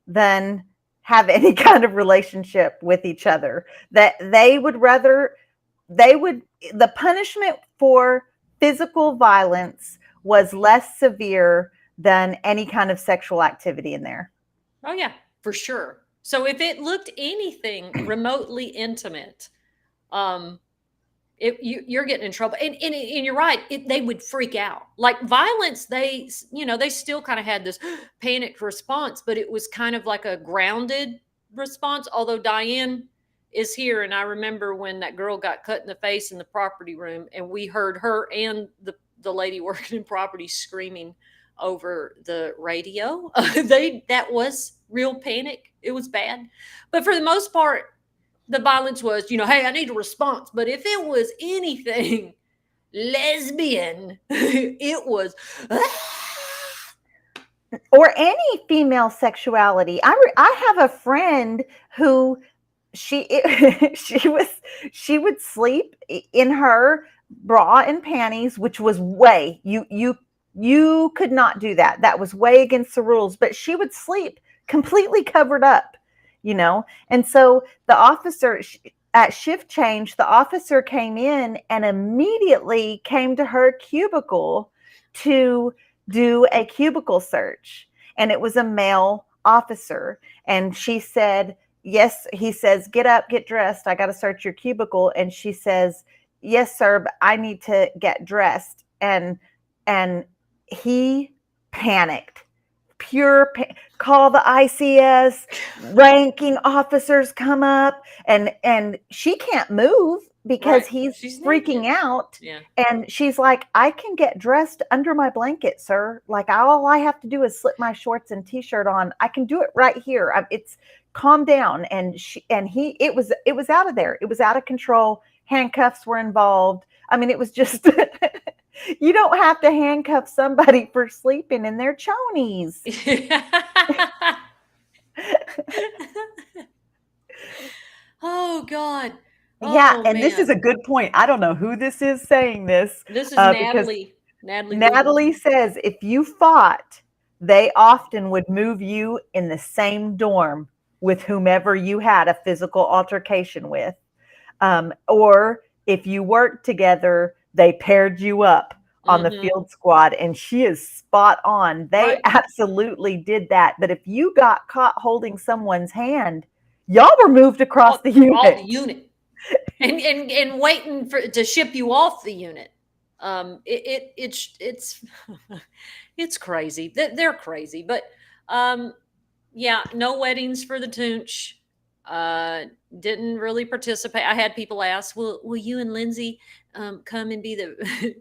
than have any kind of relationship with each other. That they would rather they would the punishment for physical violence was less severe than any kind of sexual activity in there. Oh yeah, for sure. So if it looked anything remotely intimate, um, you're getting in trouble. And you're right. They would freak out. Like violence, they still kind of had this panicked response, but it was kind of like a grounded response. Although Diane is here, and I remember when that girl got cut in the face in the property room, and we heard her and the lady working in property screaming over the radio. That was real panic. It was bad, but for the most part, the violence was, hey, I need a response. But if it was anything lesbian, it was. Or any female sexuality. I have a friend who she she would sleep in her bra and panties, which was way you could not do that. That was way against the rules. But she would sleep completely covered up, And so the officer at shift change, the officer came in and immediately came to her cubicle to do a cubicle search. And it was a male officer. And she said, yes, he says, get up, get dressed. I got to search your cubicle. And she says, yes, sir, but I need to get dressed. And he panicked. Call the ICS, ranking officers come up, and she can't move. because Right. he's She's freaking naked. out. Yeah. And she's like, I can get dressed under my blanket, sir. Like, all I have to do is slip my shorts and t-shirt on. I can do it right here. It's calm down. And it was out of there. It was out of control. Handcuffs were involved. I mean, it was just, you don't have to handcuff somebody for sleeping in their chonies. Oh God. Yeah. Oh And this is man. a good point. I don't know who this is saying this, This is because Natalie. Natalie Wood. Natalie says if you fought, they often would move you in the same dorm with whomever you had a physical altercation with. Or if you worked together, they paired you up on the Mm-hmm. field squad. And she is spot on. They Right. absolutely did that. But if you got caught holding someone's hand, y'all were moved across the Off the unit. unit. And waiting for to ship you off the unit. It's it's crazy. They're crazy, but um, yeah, no weddings for the Toonche. Uh, didn't really participate. I had people ask, "Will you and Lindsay come and be the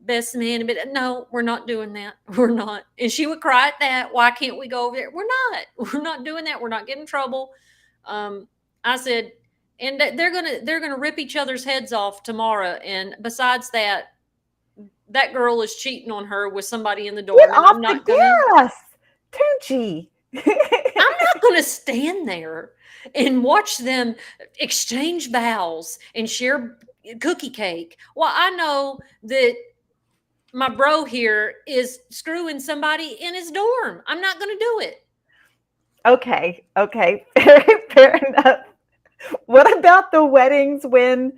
best man?" But no, we're not doing that. We're not. And she would cry at that. Why can't we go over there? We're not. We're not doing that. We're not getting in trouble. I said, and they're gonna rip each other's heads off tomorrow. And besides that, that girl is cheating on her with somebody in the Get dorm, and off the gas, Tunchi. I'm not gonna stand there and watch them exchange vows and share cookie cake. Well, I know that my bro here is screwing somebody in his dorm. I'm not gonna do it. Okay, okay, fair enough. What about the weddings when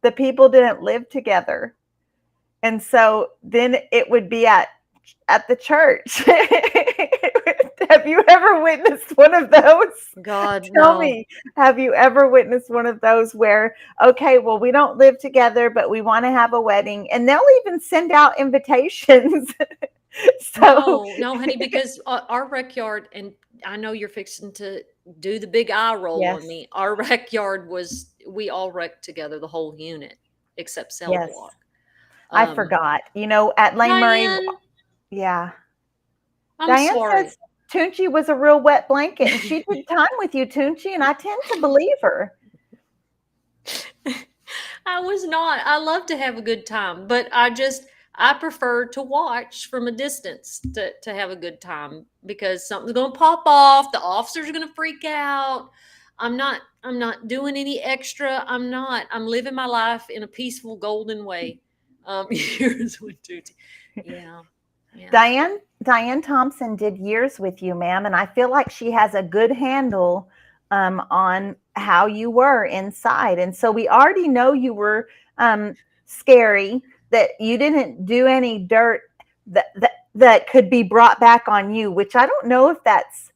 the people didn't live together? And so then it would be at the church. Have you ever witnessed one of those? God, Tell no. me, have you ever witnessed one of those where, okay, well, we don't live together, but we want to have a wedding, and they'll even send out invitations. So, No, no, honey, because our rec yard, and I know you're fixing to do the big eye roll on yes, me. Our rec yard was, we all wrecked together, the whole unit, except cell yes, block. I Um, forgot. At Lane Murray, Diane, yeah, I'm Diane sorry. says Tunchi was a real wet blanket, and she did time with you, Tunchi, and I tend to believe her. I was not. I love to have a good time, but I prefer to watch from a distance to have a good time because something's going to pop off. The officers are going to freak out. I'm not doing any extra. I'm living my life in a peaceful, golden way. Here's what duty. Yeah, yeah. Diane Thompson did years with you, ma'am, and I feel like she has a good handle on how you were inside. And so we already know you were scary, that you didn't do any dirt that could be brought back on you, which I don't know if that's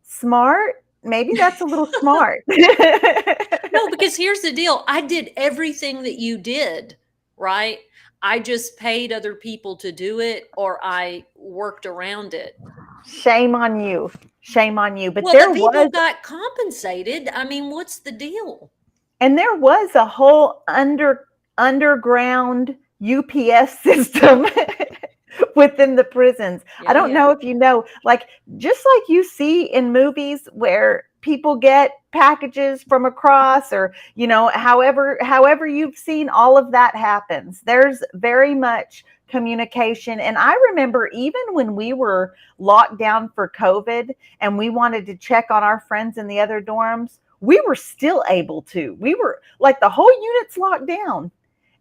smart. Maybe that's a little smart. No, because here's the deal. I did everything that you did, right? I just paid other people to do it or I worked around it. Shame on you. Shame on you. But Well, the there people was got compensated. I mean, what's the deal? And there was a whole underground UPS system within the prisons. I Oh, don't yeah. know if you know, like just like you see in movies where people get packages from across, or however you've seen all of that happens. There's very much communication. And I remember even when we were locked down for COVID and we wanted to check on our friends in the other dorms, we were still able to. We were like, the whole unit's locked down,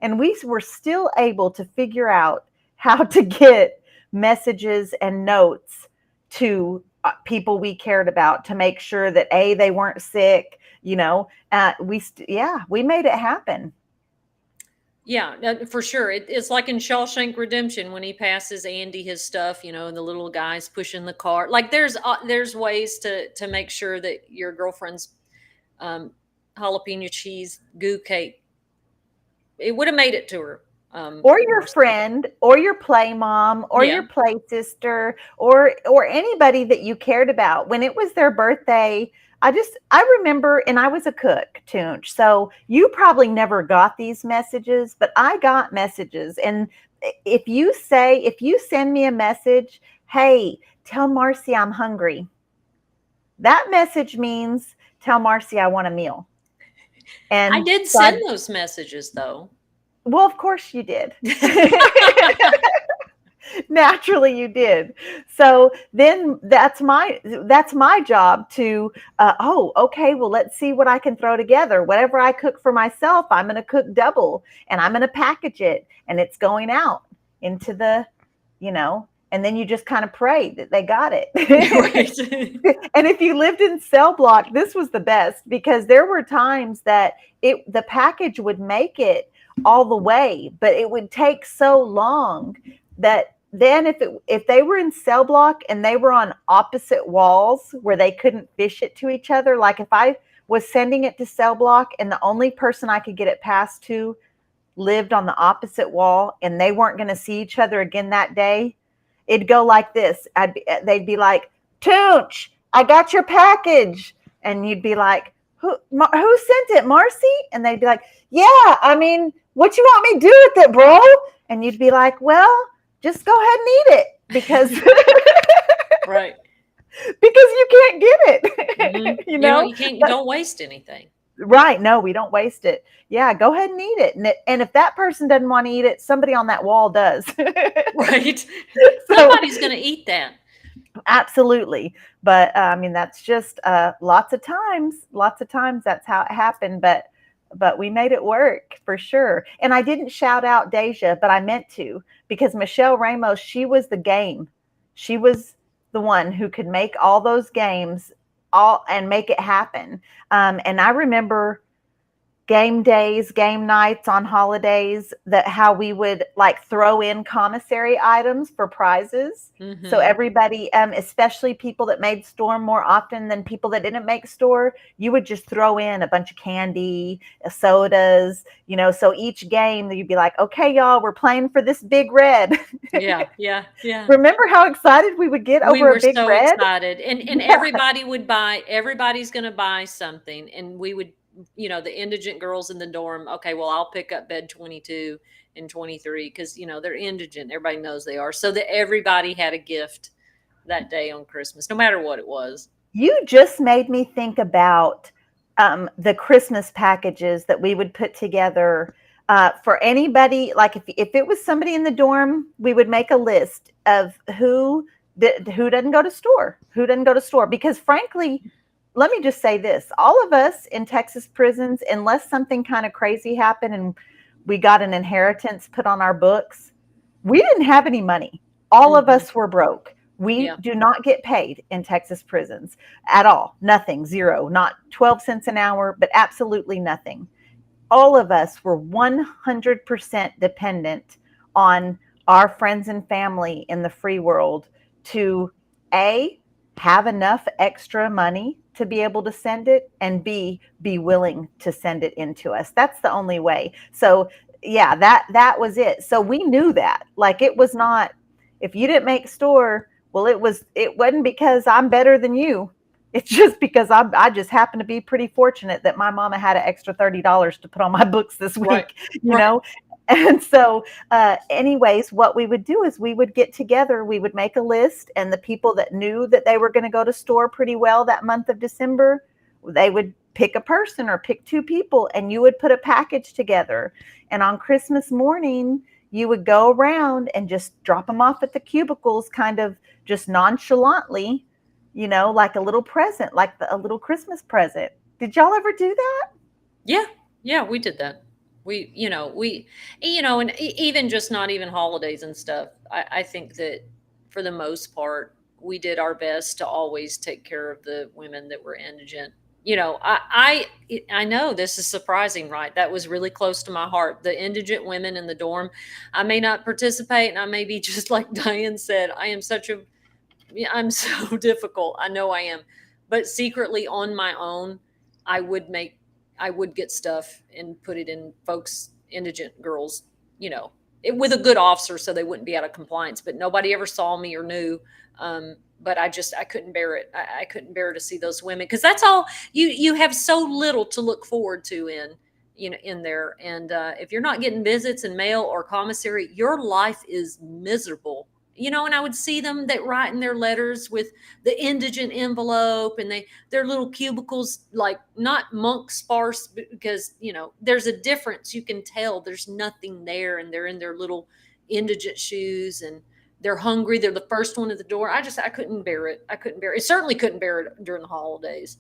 and we were still able to figure out how to get messages and notes to people we cared about, to make sure that they weren't sick. We made it happen. Yeah, for sure. It's like in Shawshank Redemption when he passes Andy his stuff, and the little guy's pushing the car. Like there's ways to make sure that your girlfriend's um, jalapeno cheese goo cake, it would have made it to her. Or For your more stuff. friend, or your play mom, or Yeah. your play sister, or anybody that you cared about. When it was their birthday, I remember, and I was a cook, Toonch. So you probably never got these messages, but I got messages. And if you send me a message, hey, tell Marci I'm hungry. That message means tell Marci I want a meal. I And did so send those messages though. well, of course you did. Naturally you did. So then that's my job to oh, okay, well, let's see what I can throw together. Whatever I cook for myself, I'm going to cook double, and I'm going to package it, and it's going out into the, and then you just kind of pray that they got it. Right. And if you lived in cell block, this was the best, because there were times that the package would make it all the way, but it would take so long that then if they were in cell block and they were on opposite walls where they couldn't fish it to each other, like if I was sending it to cell block and the only person I could get it passed to lived on the opposite wall and they weren't going to see each other again that day, it'd go like this. They'd be like, Toonch, I got your package. And you'd be like, who sent it, Marci? And they'd be like, yeah, I mean, what you want me to do with it, bro? And you'd be like, well, just go ahead and eat it, because Right. because you can't get Hmm. it. You can't, But don't waste anything. right, no, we don't waste it. Yeah, go ahead and eat it. And if that person doesn't want to eat it, somebody on that wall does. Right. So Somebody's going to eat that. absolutely. But I mean, that's just lots of times that's how it happened. But we made it work for sure. And I didn't shout out Deja, but I meant to, because Michelle Ramos, she was the game. She was the one who could make all those games all and make it happen. And I remember game days, game nights on holidays, that how we would like throw in commissary items for prizes. So Hmm. everybody, especially people that made store more often than people that didn't make store, you would just throw in a bunch of candy, sodas, so each game you'd be like, okay, y'all, we're playing for this big red. Yeah. Yeah. Yeah. Remember how excited we would get We over a were big so red? excited. And Yeah. everybody would buy, everybody's going to buy something. And we would, the indigent girls in the dorm, okay, well, I'll pick up bed 22 and 23 because, they're indigent. Everybody knows they are. So that everybody had a gift that day on Christmas, no matter what it was. You just made me think about the Christmas packages that we would put together for anybody. Like if it was somebody in the dorm, we would make a list of who doesn't go to store, who doesn't go to store. Because frankly, let me just say this: all of us in Texas prisons, unless something kind of crazy happened and we got an inheritance put on our books, we didn't have any money. All of Hmm. us were broke. We Yeah. do not get paid in Texas prisons at all. Nothing, zero, not 12 cents an hour, but absolutely nothing. All of us were 100% dependent on our friends and family in the free world to A, have enough extra money to be able to send it, and B, be willing to send it into us. That's the only way. So yeah, that was it. So we knew that. Like, it was not, if you didn't make store, well, it wasn't because I'm better than you. It's just because I just happen to be pretty fortunate that my mama had an extra $30 to put on my books this Right. week, you Right. know? And so, anyways, what we would do is we would get together, we would make a list, and the people that knew that they were going to go to store pretty well that month of December, they would pick a person or pick two people, and you would put a package together. And on Christmas morning, you would go around and just drop them off at the cubicles, kind of just nonchalantly, like a little present, like a little Christmas present. Did y'all ever do that? Yeah. Yeah. We did that. And even just not even holidays and stuff. I think that for the most part, we did our best to always take care of the women that were indigent. I know this is surprising, right? That was really close to my heart. The indigent women in the dorm. I may not participate, and I may be just like Diane said. I'm so difficult. I know I am. But secretly on my own, I would make I would get stuff and put it in folks indigent girls, with a good officer so they wouldn't be out of compliance, but nobody ever saw me or knew. But I couldn't bear it. I couldn't bear to see those women, because that's all you have so little to look forward to in there. And if you're not getting visits and mail or commissary, your life is miserable. And I would see them that write in their letters with the indigent envelope, and their little cubicles, like not monk sparse, because there's a difference. You can tell there's nothing there, and they're in their little indigent shoes, and they're hungry. They're the first one at the door. I couldn't bear it. I couldn't bear it. Certainly couldn't bear it during the holidays.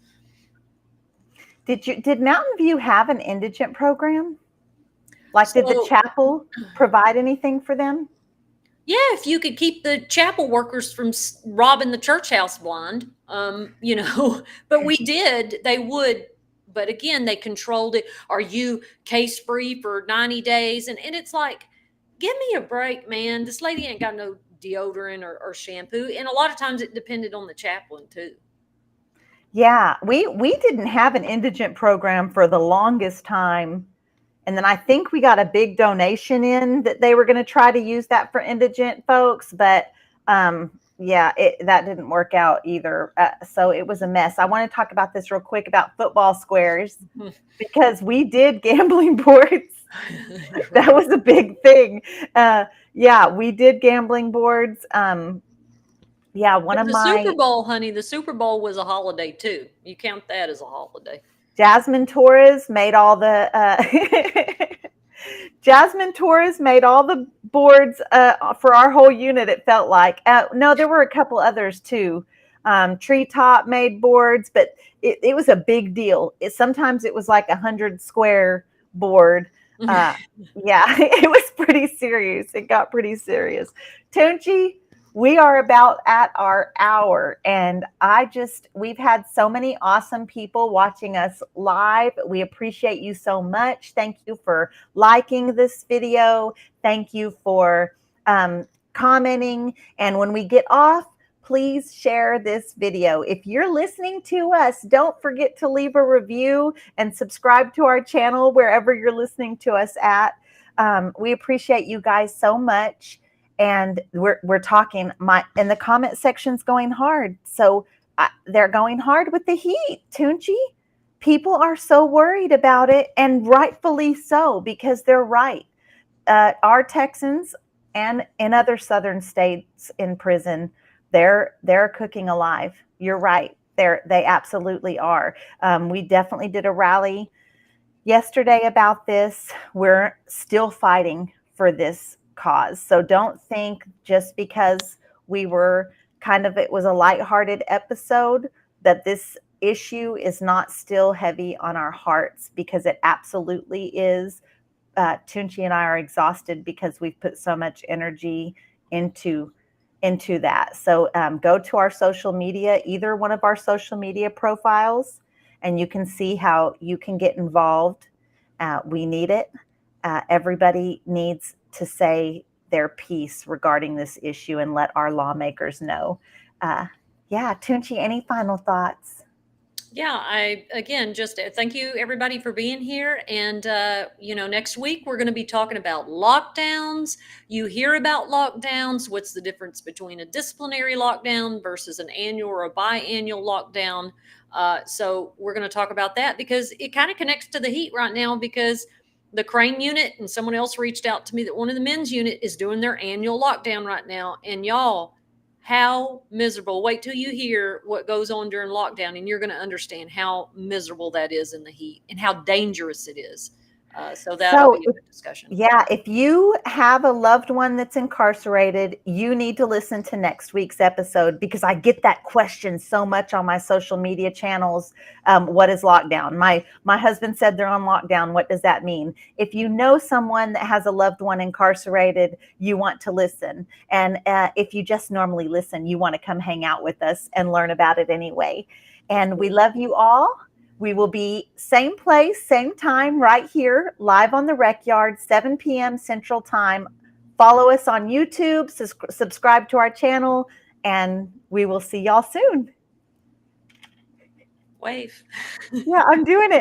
Did Mountain View have an indigent program? Like, did the So, chapel provide anything for them? yeah, if you could keep the chapel workers from robbing the church house blind, but we did, they would. But again, they controlled it. Are you case free for 90 days? And it's like, give me a break, man. This lady ain't got no deodorant or shampoo. And a lot of times it depended on the chaplain too. Yeah, we didn't have an indigent program for the longest time. And then I think we got a big donation in that they were going to try to use that for indigent folks. But yeah, that didn't work out either. So it was a mess. I want to talk about this real quick about football squares, because we did gambling boards. That was a big thing. Yeah, we did gambling boards. Yeah, one But of the my Super Bowl, honey, the Super Bowl was a holiday too. You count that as a holiday. Jasmine Torres made all the Jasmine Torres made all the boards for our whole unit. It felt like no, there were a couple others too. Treetop made boards, but it was a big deal. Sometimes it was like 100 square board. Yeah, it was pretty serious. It got pretty serious. Toonche, we are about at our hour, and we've had so many awesome people watching us live. We appreciate you so much. Thank you for liking this video. Thank you for commenting. And when we get off, please share this video. If you're listening to us, don't forget to leave a review and subscribe to our channel wherever you're listening to us at. We appreciate you guys so much. And we're talking, and the comment section's going hard. So they're going hard with the heat, Toonche. People are so worried about it, and rightfully so, because they're right. Our Texans and in other southern states in prison, they're cooking alive. You're right. They absolutely are. We definitely did a rally yesterday about this. We're still fighting for this cause. So don't think just because it was a lighthearted episode, that this issue is not still heavy on our hearts, because it absolutely is. Toonche and I are exhausted because we've put so much energy into that. So go to our social media, either one of our social media profiles, and you can see how you can get involved. We need it. Everybody needs to say their piece regarding this issue and let our lawmakers know. Yeah, Toonche, any final thoughts? Yeah, again, just thank you everybody for being here. And, next week we're going to be talking about lockdowns. You hear about lockdowns. What's the difference between a disciplinary lockdown versus an annual or a biannual lockdown? So we're going to talk about that, because it kind of connects to the heat right now, because the crane unit, and someone else reached out to me that one of the men's unit is doing their annual lockdown right now. And y'all, how miserable. Wait till you hear what goes on during lockdown, and you're going to understand how miserable that is in the heat and how dangerous it is. So that'll be a good discussion. Yeah, if you have a loved one that's incarcerated, you need to listen to next week's episode, because I get that question so much on my social media channels. What is lockdown? My husband said they're on lockdown. What does that mean? If you know someone that has a loved one incarcerated, you want to listen. And if you just normally listen, you want to come hang out with us and learn about it anyway. And we love you all. We will be same place, same time, right here, live on the Rec Yard, 7 p.m. Central Time. Follow us on YouTube, subscribe to our channel, and we will see y'all soon. Wave. Yeah, I'm doing it.